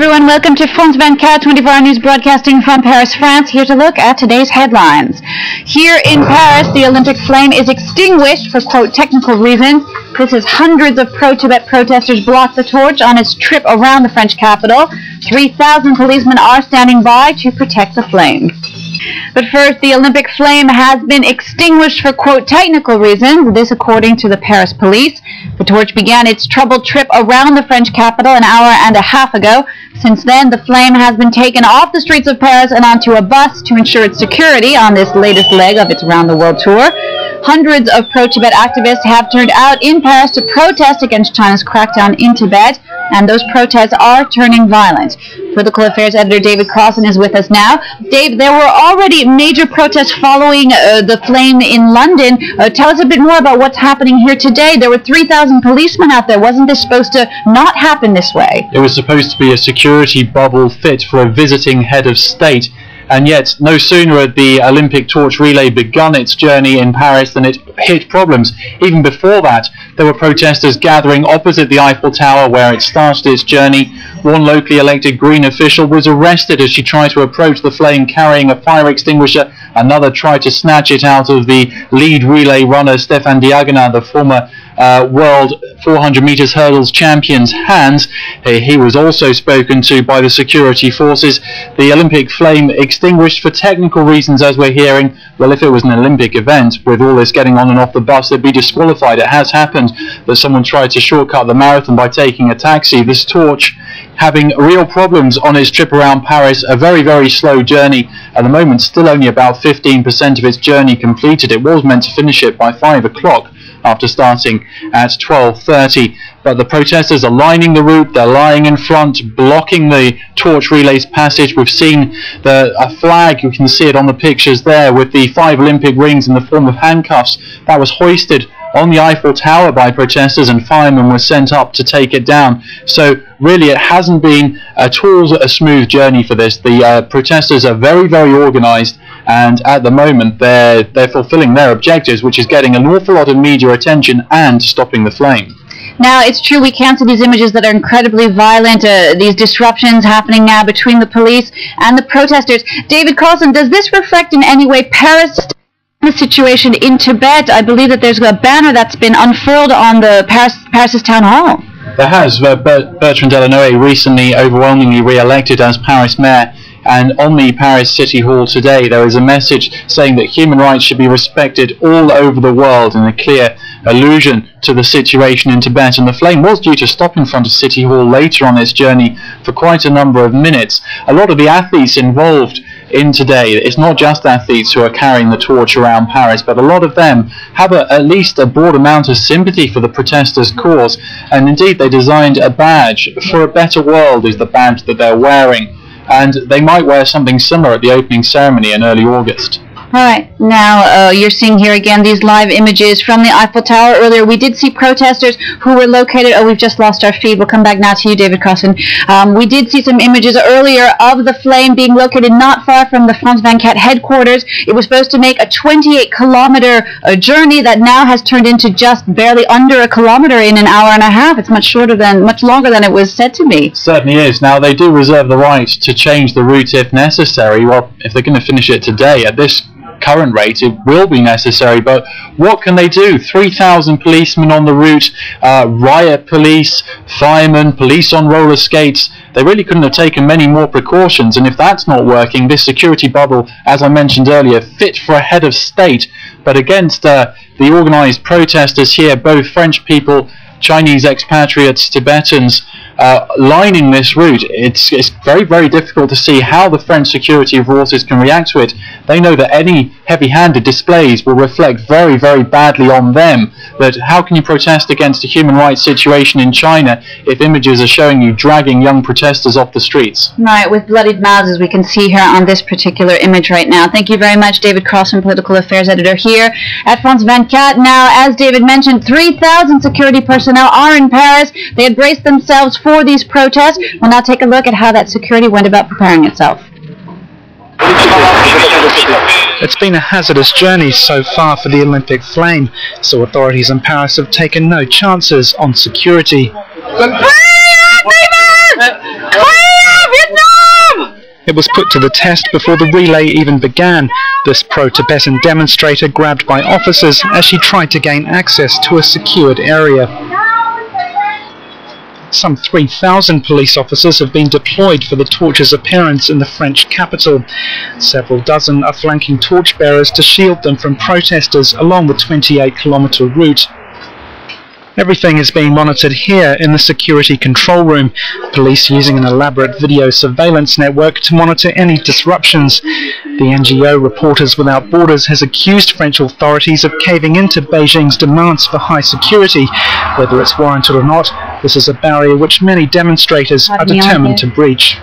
everyone, welcome to France 24 24-hour news broadcasting from Paris, France. Here to look at today's headlines. Here in Paris, the Olympic flame is extinguished for, quote, technical reasons. This is hundreds of pro-Tibet protesters blocked the torch on its trip around the French capital. 3,000 policemen are standing by to protect the flame. But first, the Olympic flame has been extinguished for, quote, technical reasons, this according to the Paris police. The torch began its troubled trip around the French capital an hour and a half ago. Since then, the flame has been taken off the streets of Paris and onto a bus to ensure its security on this latest leg of its round-the-world tour. Hundreds of pro-Tibet activists have turned out in Paris to protest against China's crackdown in Tibet, and those protests are turning violent. Political Affairs editor David Crossan is with us now. Dave, there were already major protests following the flame in London. Tell us a bit more about what's happening here today. There were 3,000 policemen out there. Wasn't this supposed to not happen this way? It was supposed to be a security bubble fit for a visiting head of state. And yet, no sooner had the Olympic torch relay begun its journey in Paris than it hit problems. Even before that, there were protesters gathering opposite the Eiffel Tower where it started its journey. One locally elected Green official was arrested as she tried to approach the flame carrying a fire extinguisher. Another tried to snatch it out of the lead relay runner Stéphane Diagana, the former world 400 meters hurdles champion's hands. He was also spoken to by the security forces. The Olympic flame extinguished for technical reasons, as we're hearing. Well, if it was an Olympic event with all this getting on and off the bus, they'd be disqualified. It has happened that someone tried to shortcut the marathon by taking a taxi. This torch having real problems on its trip around Paris, a very, very slow journey. At the moment, still only about 15% of its journey completed. It was meant to finish it by 5 o'clock. After starting at 12:30, but the protesters are lining the route. They're lying in front, blocking the torch relay's passage. We've seen a flag, you can see it on the pictures there, with the 5 Olympic rings in the form of handcuffs. That was hoisted on the Eiffel Tower by protesters, and firemen were sent up to take it down. So really it hasn't been at all a smooth journey for this. The protesters are very, very organised, and at the moment they're fulfilling their objectives, which is getting an awful lot of media attention and stopping the flame. Now, it's true we can't see these images that are incredibly violent, these disruptions happening now between the police and the protesters. David Carlson, does this reflect in any way Paris' the situation in Tibet? I believe that there's a banner that's been unfurled on the Paris' town hall. There has. Bertrand Delanoë recently overwhelmingly re-elected as Paris mayor, and on the Paris City Hall today there is a message saying that human rights should be respected all over the world, in a clear allusion to the situation in Tibet. And the flame was due to stop in front of City Hall later on its journey for quite a number of minutes. A lot of the athletes involved in today, it's not just athletes who are carrying the torch around Paris, but a lot of them have at least a broad amount of sympathy for the protesters' cause, and indeed they designed a badge. For a Better World is the badge that they're wearing, and they might wear something similar at the opening ceremony in early August. All right, now you're seeing here again these live images from the Eiffel Tower. Earlier we did see protesters who were located, we've just lost our feed, we'll come back now to you, David Crossan. We did see some images earlier of the flame being located not far from the France 24 headquarters. It was supposed to make a 28-kilometer journey that now has turned into just barely under a kilometer in an hour and a half. It's much longer than it was said to be. It certainly is. Now, they do reserve the right to change the route if necessary. Well, if they're going to finish it today at this current rate, it will be necessary, but what can they do? 3,000 policemen on the route, riot police, firemen, police on roller skates. They really couldn't have taken many more precautions, and if that's not working, this security bubble, as I mentioned earlier, fit for a head of state, but against the organised protesters here, both French people, Chinese expatriates, Tibetans, lining this route. It's very, very difficult to see how the French security forces can react to it. They know that any heavy-handed displays will reflect very, very badly on them. But how can you protest against a human rights situation in China if images are showing you dragging young protesters off the streets? Right, with bloodied mouths, as we can see here on this particular image right now. Thank you very much, David Crossan, Political Affairs Editor here at France 24. Now, as David mentioned, 3,000 security personnel are in Paris. They had braced themselves for these protests. We'll now take a look at how that security went about preparing itself. It's been a hazardous journey so far for the Olympic flame, so authorities in Paris have taken no chances on security. It was put to the test before the relay even began. This pro-Tibetan demonstrator grabbed by officers as she tried to gain access to a secured area. Some 3,000 police officers have been deployed for the torch's appearance in the French capital. Several dozen are flanking torchbearers to shield them from protesters along the 28-kilometre route. Everything is being monitored here in the security control room, police using an elaborate video surveillance network to monitor any disruptions. The NGO Reporters Without Borders has accused French authorities of caving into Beijing's demands for high security. Whether it's warranted or not, this is a barrier which many demonstrators are determined to breach.